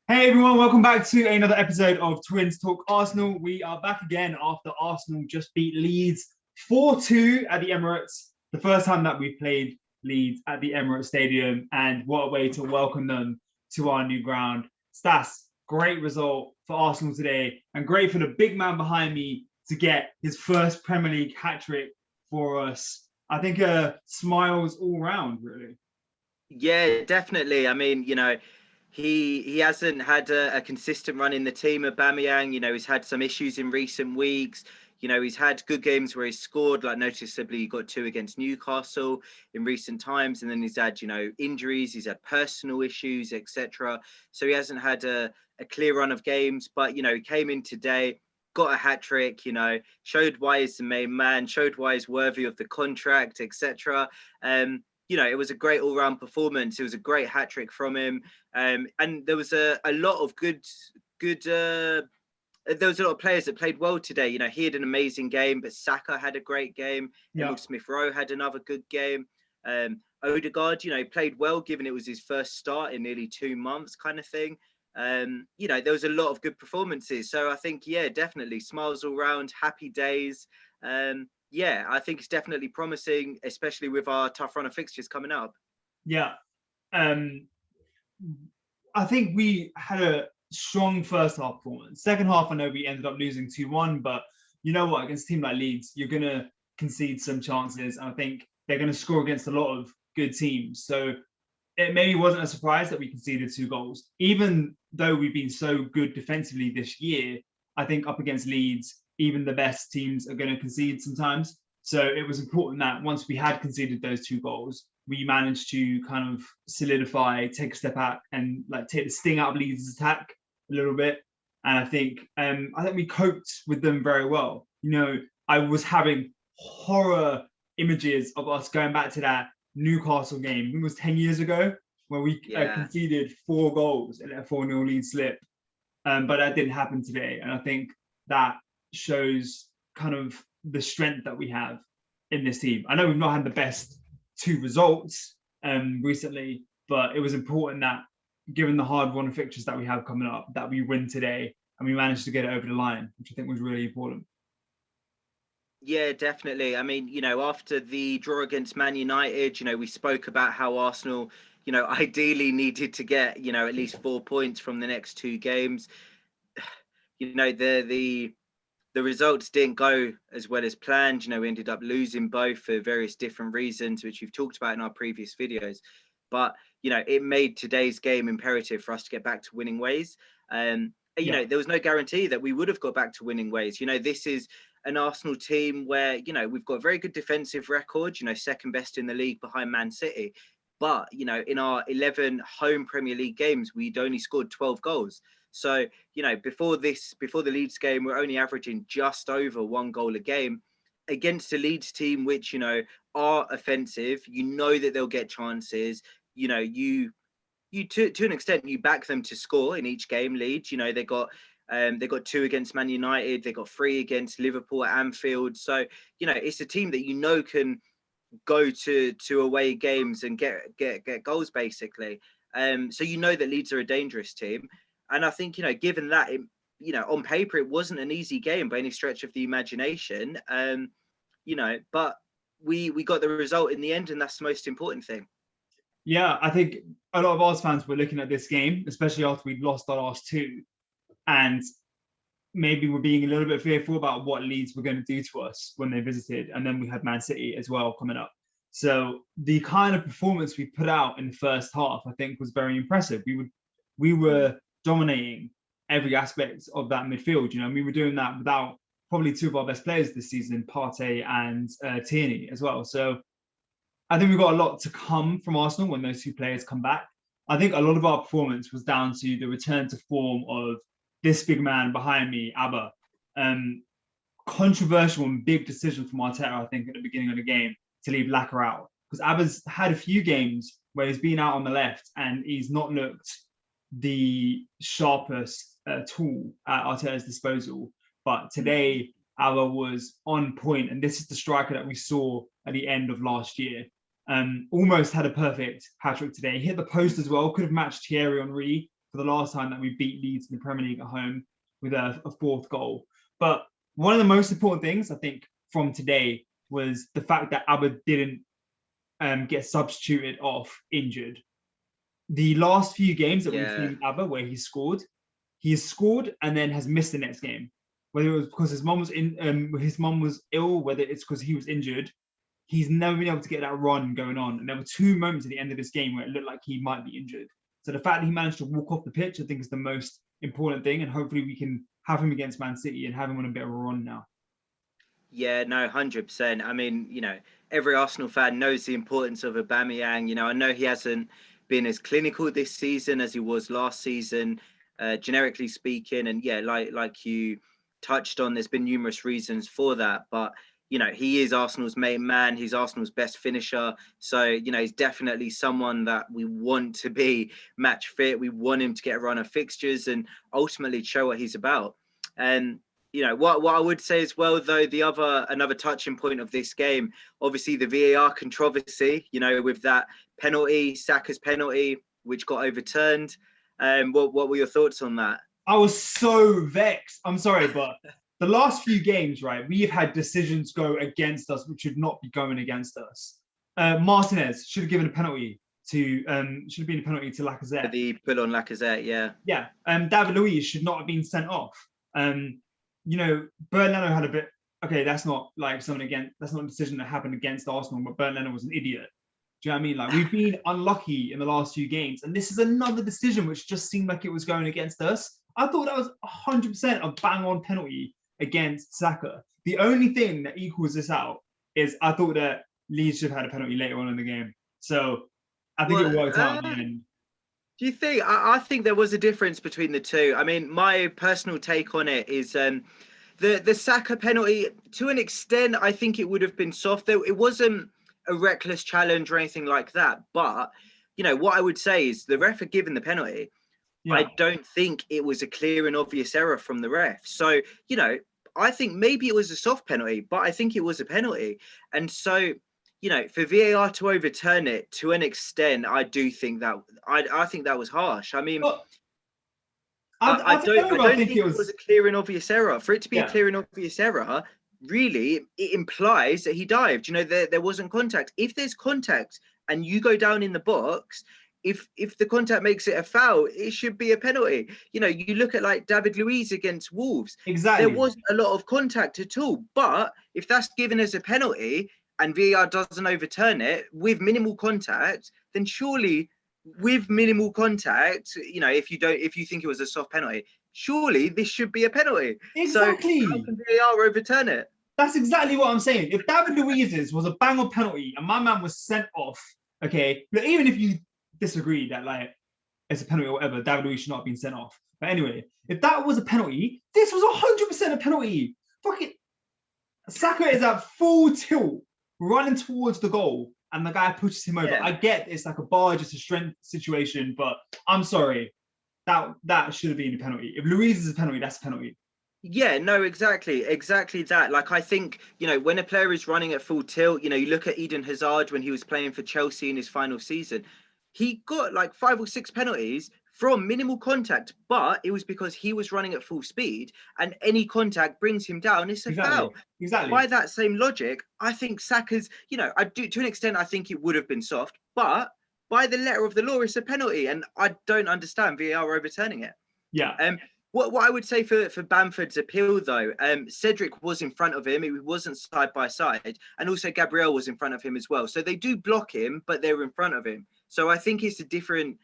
Hey everyone, welcome back to another episode of Twins Talk Arsenal. We are back again after Arsenal just beat Leeds 4-2 at the Emirates. The first time that we played Leeds at the Emirates Stadium, and what a way to welcome them to our new ground. Stas, great result for Arsenal today, and great for the big man behind me to get his first Premier League hat-trick for us. I think smiles all round, really. Yeah, definitely. I mean, he hasn't had a consistent run in the team. Aubameyang, he's had some issues in recent weeks. He's had good games where he's scored, like noticeably he got two against Newcastle in recent times, and then he's had, injuries, he's had personal issues, etc. So he hasn't had a clear run of games, but he came in today, got a hat trick, showed why he's the main man, showed why he's worthy of the contract, etc. It was a great all-round performance. It was a great hat trick from him, and there was a lot of good. There was a lot of players that played well today. He had an amazing game, but Saka had a great game. Yeah. Emil Smith-Rowe had another good game. Odegaard, played well, given it was his first start in nearly 2 months, kind of thing. There was a lot of good performances. So I think, yeah, definitely smiles all round, happy days. Yeah, I think it's definitely promising, especially with our tough run of fixtures coming up. Yeah. I think we had a strong first half performance. Second half, I know we ended up losing 2-1, but you know what? Against a team like Leeds, you're going to concede some chances. And I think they're going to score against a lot of good teams. So it maybe wasn't a surprise that we conceded 2 goals. Even though we've been so good defensively this year, I think up against Leeds, even the best teams are going to concede sometimes. So it was important that once we had conceded those 2 goals, we managed to kind of solidify, take a step out, and like take the sting out of Leeds' attack a little bit. And I think we coped with them very well. I was having horror images of us going back to that Newcastle game. It was 10 years ago where we conceded 4 goals and a 4-0 lead slip. But that didn't happen today. And I think that shows kind of the strength that we have in this team. I know we've not had the best 2 results recently, but it was important that given the hard run of fixtures that we have coming up, that we win today and we managed to get it over the line, which I think was really important. Yeah, definitely. I mean, after the draw against Man United, we spoke about how Arsenal, ideally needed to get, at least 4 points from the next 2 games. The results didn't go as well as planned. We ended up losing both for various different reasons, which we've talked about in our previous videos. But, it made today's game imperative for us to get back to winning ways. There was no guarantee that we would have got back to winning ways. This is an Arsenal team where, we've got a very good defensive record, second best in the league behind Man City. But, in our 11 home Premier League games, we'd only scored 12 goals. So, before the Leeds game, we're only averaging just over 1 goal a game against a Leeds team, which, are offensive. That they'll get chances. You to an extent, you back them to score in each game. Leeds, they got 2 against Man United. They got 3 against Liverpool at Anfield. So, it's a team that can go to away games and get goals basically. So that Leeds are a dangerous team. And I think, given that, on paper, it wasn't an easy game by any stretch of the imagination, but we got the result in the end, and that's the most important thing. Yeah, I think a lot of Arsenal fans were looking at this game, especially after we'd lost our last 2, and maybe we're being a little bit fearful about what Leeds were going to do to us when they visited. And then we had Man City as well coming up. So the kind of performance we put out in the first half, I think, was very impressive. We were dominating every aspect of that midfield. We were doing that without probably 2 of our best players this season, Partey and Tierney as well. So I think we've got a lot to come from Arsenal when those 2 players come back. I think a lot of our performance was down to the return to form of this big man behind me, Auba. Controversial and big decision from Arteta, I think, at the beginning of the game to leave Laka out. Because Auba's had a few games where he's been out on the left and he's not looked the sharpest tool at Arteta's disposal. But today, Auba was on point, and this is the striker that we saw at the end of last year. Almost had a perfect hat-trick today. He hit the post as well, could have matched Thierry Henry for the last time that we beat Leeds in the Premier League at home with a fourth goal. But one of the most important things, I think, from today was the fact that Auba didn't get substituted off injured. The last few games that we've seen Auba where he has scored and then has missed the next game. Whether it was because his mum was ill, whether it's because he was injured, he's never been able to get that run going on. And there were 2 moments at the end of this game where it looked like he might be injured. So the fact that he managed to walk off the pitch, I think, is the most important thing. And hopefully we can have him against Man City and have him on a bit of a run now. Yeah, no, 100%. I mean, you know, every Arsenal fan knows the importance of Aubameyang. You know, I know he hasn't been as clinical this season as he was last season, generically speaking. And yeah, like you touched on, there's been numerous reasons for that. But, you know, he is Arsenal's main man. He's Arsenal's best finisher. So, you know, he's definitely someone that we want to be match fit. We want him to get a run of fixtures and ultimately show what he's about. And you know, what I would say as well, though, another touching point of this game, obviously the VAR controversy, you know, with that penalty, Saka's penalty, which got overturned. What were your thoughts on that? I was so vexed. I'm sorry, but the last few games, right, we've had decisions go against us, which should not be going against us. Martinez should have given a penalty to Lacazette. The pull on Lacazette, yeah. Yeah. David Luiz should not have been sent off. You know, Bernd Leno had a bit. Okay, that's not like that's not a decision that happened against Arsenal, but Bernd Leno was an idiot. Do you know what I mean? Like, we've been unlucky in the last few games, and this is another decision which just seemed like it was going against us. I thought that was 100% a bang-on penalty against Saka. The only thing that equals this out is I thought that Leeds should have had a penalty later on in the game. So I think it worked out in the end. Do you think? I think there was a difference between the two. I mean, my personal take on it is the Saka penalty, to an extent, I think it would have been soft. Though it wasn't a reckless challenge or anything like that. But, you know, what I would say is the ref had given the penalty. Yeah. I don't think it was a clear and obvious error from the ref. So, you know, I think maybe it was a soft penalty, but I think it was a penalty. And so, you know, for VAR to overturn it to an extent, I do think that I think that was harsh. I mean, I don't think it was a clear and obvious error. For it to be a clear and obvious error, really, it implies that he dived. You know, there wasn't contact. If there's contact and you go down in the box, if the contact makes it a foul, it should be a penalty. You know, you look at like David Luiz against Wolves. Exactly. There wasn't a lot of contact at all. But if that's given as a penalty and VAR doesn't overturn it with minimal contact, then surely with minimal contact, you know, if you think it was a soft penalty, surely this should be a penalty. Exactly. So how can VAR overturn it? That's exactly what I'm saying. If David Luiz's was a bang-on penalty and my man was sent off, okay, but even if you disagree that like it's a penalty or whatever, David Luiz should not have been sent off. But anyway, if that was a penalty, this was 100% a penalty. Fuck it. Saka is at full tilt, running towards the goal, and the guy pushes him over. Yeah. I get it's like a barge, it's a strength situation, but I'm sorry. That should have been a penalty. If Luiz is a penalty, that's a penalty. Yeah, no, exactly that. Like, I think, you know, when a player is running at full tilt, you know, you look at Eden Hazard when he was playing for Chelsea in his final season, he got like 5 or 6 penalties from minimal contact, but it was because he was running at full speed, and any contact brings him down. It's a foul. Exactly. By that same logic, I think Saka's, you know, I do to an extent, I think it would have been soft, but by the letter of the law, it's a penalty, and I don't understand VAR overturning it. Yeah. What I would say for Bamford's appeal, though, Cedric was in front of him. It wasn't side by side. And also Gabriel was in front of him as well. So they do block him, but they're in front of him. So I think it's a different...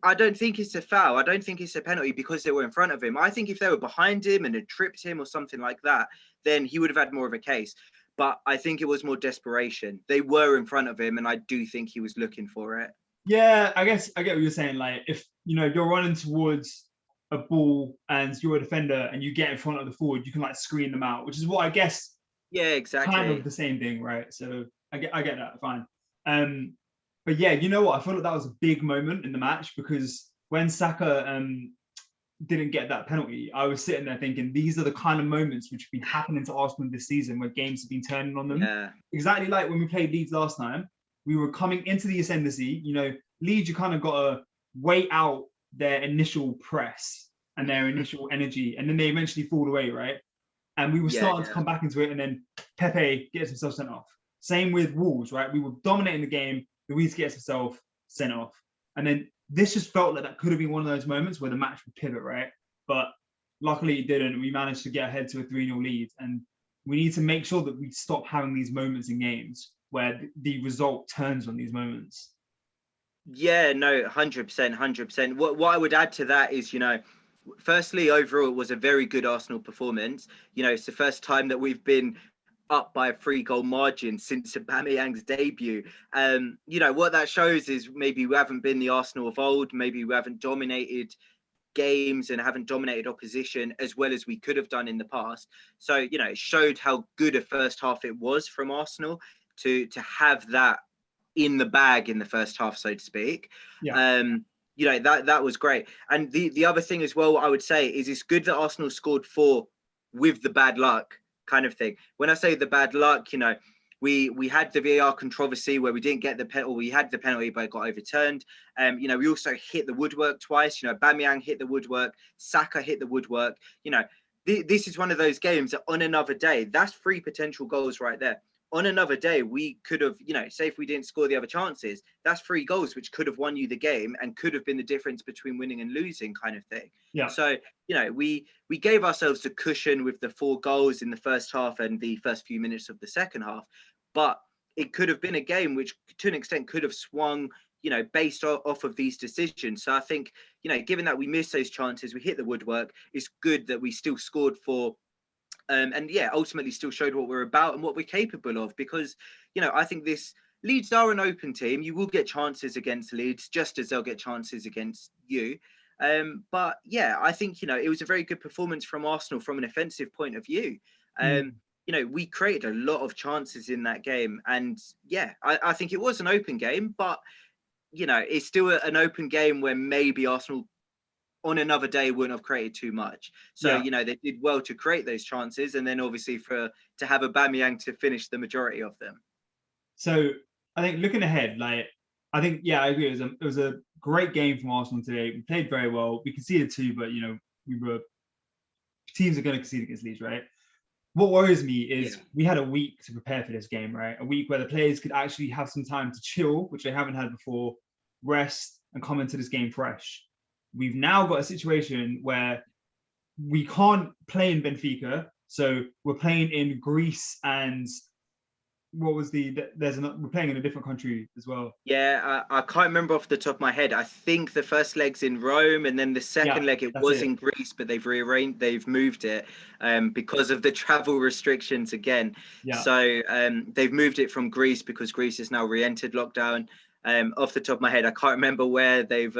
I don't think it's a foul. I don't think it's a penalty because they were in front of him. I think if they were behind him and had tripped him or something like that, then he would have had more of a case. But I think it was more desperation. They were in front of him, and I do think he was looking for it. Yeah, I guess I get what you're saying. Like, if, you know, you're running towards a ball and you're a defender and you get in front of the forward, you can like screen them out, which is what I guess. Yeah, exactly. Kind of the same thing, right? So I get that, fine. But yeah, you know what? I feel like that was a big moment in the match, because when Saka didn't get that penalty, I was sitting there thinking these are the kind of moments which have been happening to Arsenal this season where games have been turning on them. Yeah. Exactly like when we played Leeds last time. We were coming into the ascendancy. You know, Leeds, you kind of got to wait out their initial press and their initial energy, and then they eventually fall away, right? And we were starting to come back into it, and then Pepe gets himself sent off. Same with Wolves, right? We were dominating the game. Luis gets himself sent off, and then this just felt like that could have been one of those moments where the match would pivot, right? But luckily it didn't. We managed to get ahead to a 3-0 lead, and we need to make sure that we stop having these moments in games where the result turns on these moments. Yeah, no, 100%, 100%. What I would add to that is, firstly, overall, it was a very good Arsenal performance. It's the first time that we've been up by a 3-goal margin since Aubameyang's debut. What that shows is maybe we haven't been the Arsenal of old. Maybe we haven't dominated games and haven't dominated opposition as well as we could have done in the past. So, it showed how good a first half it was from Arsenal to have that in the bag in the first half, so to speak. Yeah. That was great. And the other thing as well, I would say, is it's good that Arsenal scored 4 with the bad luck kind of thing. When I say the bad luck, we had the VAR controversy where we didn't get the penalty. We had the penalty, but it got overturned. We also hit the woodwork twice. Aubameyang hit the woodwork. Saka hit the woodwork. This is one of those games that on another day, that's 3 potential goals right there. On another day, we could have, say if we didn't score the other chances, that's 3 goals which could have won you the game and could have been the difference between winning and losing kind of thing. Yeah. So, we gave ourselves a cushion with the 4 goals in the first half and the first few minutes of the second half. But it could have been a game which, to an extent, could have swung, based off of these decisions. So I think, given that we missed those chances, we hit the woodwork, it's good that we still scored 4. And ultimately still showed what we're about and what we're capable of, because, I think Leeds are an open team. You will get chances against Leeds, just as they'll get chances against you. But I think, it was a very good performance from Arsenal from an offensive point of view. We created a lot of chances in that game. And I think it was an open game, but, it's still an open game where maybe Arsenal on another day wouldn't have created too much. So, they did well to create those chances, and then obviously to have Aubameyang to finish the majority of them. So I think looking ahead, I agree. It was a great game from Arsenal today. We played very well. We conceded 2, but teams are going to concede against Leeds, right? What worries me is we had a week to prepare for this game, right? A week where the players could actually have some time to chill, which they haven't had before, rest, and come into this game fresh. We've now got a situation where we can't play in Benfica, so we're playing in Greece, and we're playing in a different country as well. Yeah, I can't remember off the top of my head. I think the first leg's in Rome, and then the second leg was in Greece, but they've moved it because of the travel restrictions again. Yeah. So they've moved it from Greece because Greece has now re-entered lockdown. Off the top of my head, I can't remember where they've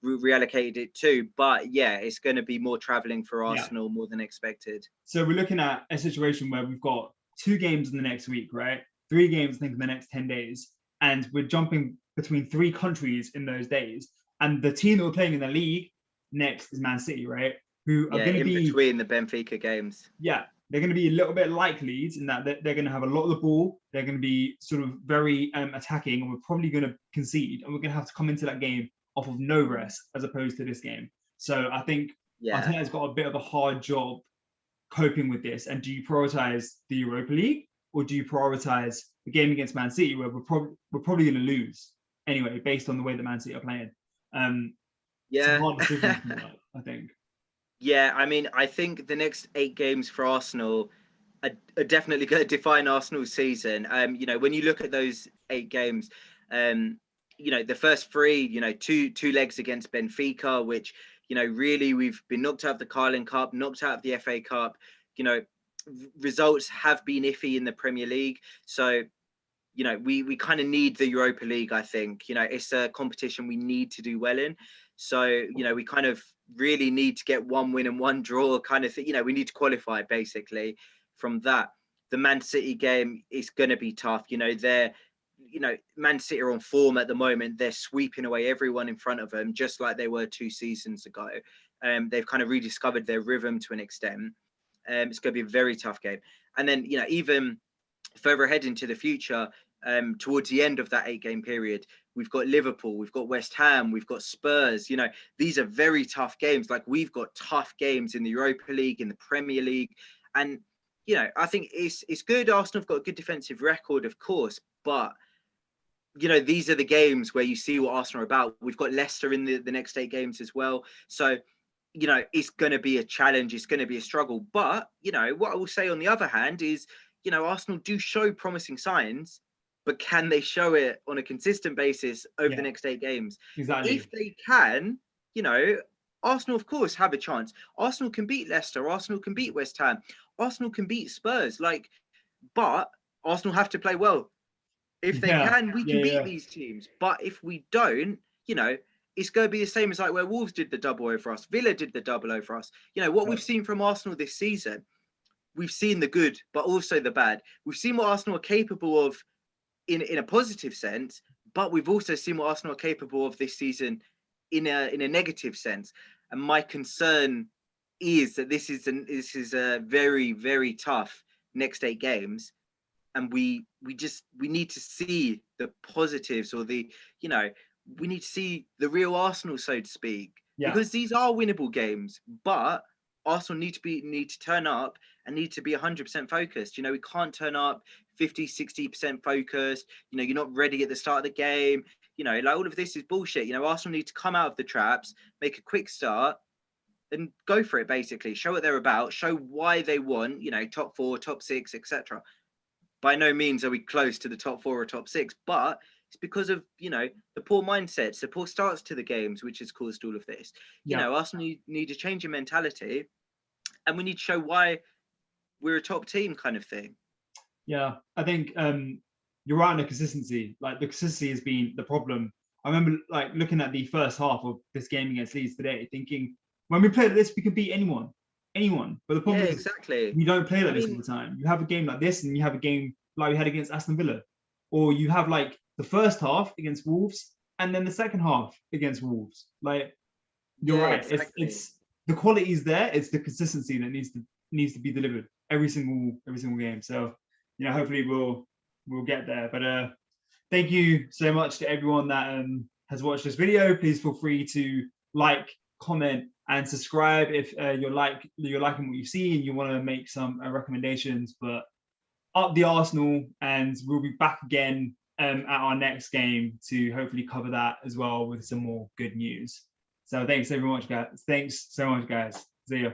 reallocated it to, but it's going to be more traveling for Arsenal more than expected. So we're looking at a situation where we've got 2 games in the next week, right? 3 games, I think, in the next 10 days. And we're jumping between 3 countries in those days. And the team that we're playing in the league next is Man City, right? Who are going to be between the Benfica games. Yeah, they're going to be a little bit like Leeds in that they're going to have a lot of the ball. They're going to be sort of very attacking, and we're probably going to concede. And we're going to have to come into that game off of no rest as opposed to this game. So I think Arteta's got a bit of a hard job coping with this. And do you prioritize the Europa League, or do you prioritize the game against Man City, where we're probably going to lose anyway, based on the way that Man City are playing? It's a hard decision to make, I think. Yeah, I mean, I think the next 8 games for Arsenal are definitely going to define Arsenal's season. When you look at those 8 games, the first 3, two legs against Benfica, which, really we've been knocked out of the Carling Cup, knocked out of the FA Cup. Results have been iffy in the Premier League. So, we kind of need the Europa League, I think. It's a competition we need to do well in. So, we kind of really need to get 1 win and 1 draw kind of thing. We need to qualify basically from that. The Man City game is going to be tough. Man City are on form at the moment. They're sweeping away everyone in front of them, just like they were 2 seasons ago. They've kind of rediscovered their rhythm to an extent. It's going to be a very tough game. And then, even further ahead into the future, towards the end of that 8-game period, we've got Liverpool, we've got West Ham, we've got Spurs. You know, these are very tough games. Like, we've got tough games in the Europa League, in the Premier League. And, you know, I think it's good. Arsenal have got a good defensive record, of course, but, you know, these are the games where you see what Arsenal are about. We've got Leicester in the next 8 games as well. So, you know, it's going to be a challenge. It's going to be a struggle. But, you know, what I will say on the other hand is, you know, Arsenal do show promising signs, but can they show it on a consistent basis over the next 8 games? Exactly. If they can, you know, Arsenal, of course, have a chance. Arsenal can beat Leicester. Arsenal can beat West Ham. Arsenal can beat Spurs. Like, but Arsenal have to play well. If they can, we can beat these teams. But if we don't, you know, it's going to be the same as like where Wolves did the double over us. Villa did the double over us. You know, what we've seen from Arsenal this season, we've seen the good, but also the bad. We've seen what Arsenal are capable of in a positive sense, but we've also seen what Arsenal are capable of this season in a negative sense. And my concern is that this is a very, very tough next 8 games. And we need to see the positives, or the, you know, we need to see the real Arsenal, so to speak, because these are winnable games, but Arsenal need to turn up and need to be 100% focused. You know, we can't turn up 50-60% focused. You know, you're not ready at the start of the game. You know, like, all of this is bullshit. You know, Arsenal need to come out of the traps, make a quick start, and go for it. Basically, show what they're about, show why they want, you know, top 4, top 6, etc. By no means are we close to the top 4 or top 6, but it's because of, you know, the poor mindsets, the poor starts to the games, which has caused all of this. You know, Arsenal need to change your mentality, and we need to show why we're a top team, kind of thing. Yeah, I think you're right on the consistency. Like, the consistency has been the problem. I remember, like, looking at the first half of this game against Leeds today, thinking, when we play like this, we can beat anyone. But the problem is, exactly, we don't play like this all the time. You have a game like this, and you have a game like we had against Aston Villa, or you have like the first half against Wolves, and then the second half against Wolves. Like, you're right. Exactly. It's the quality is there. It's the consistency that needs to be delivered every single game. So, you know, hopefully we'll get there. But thank you so much to everyone that has watched this video. Please feel free to like, comment, and subscribe if you're liking what you see and you want to make some recommendations. But up the Arsenal, and we'll be back again at our next game to hopefully cover that as well with some more good news. So thanks so much, guys. See ya.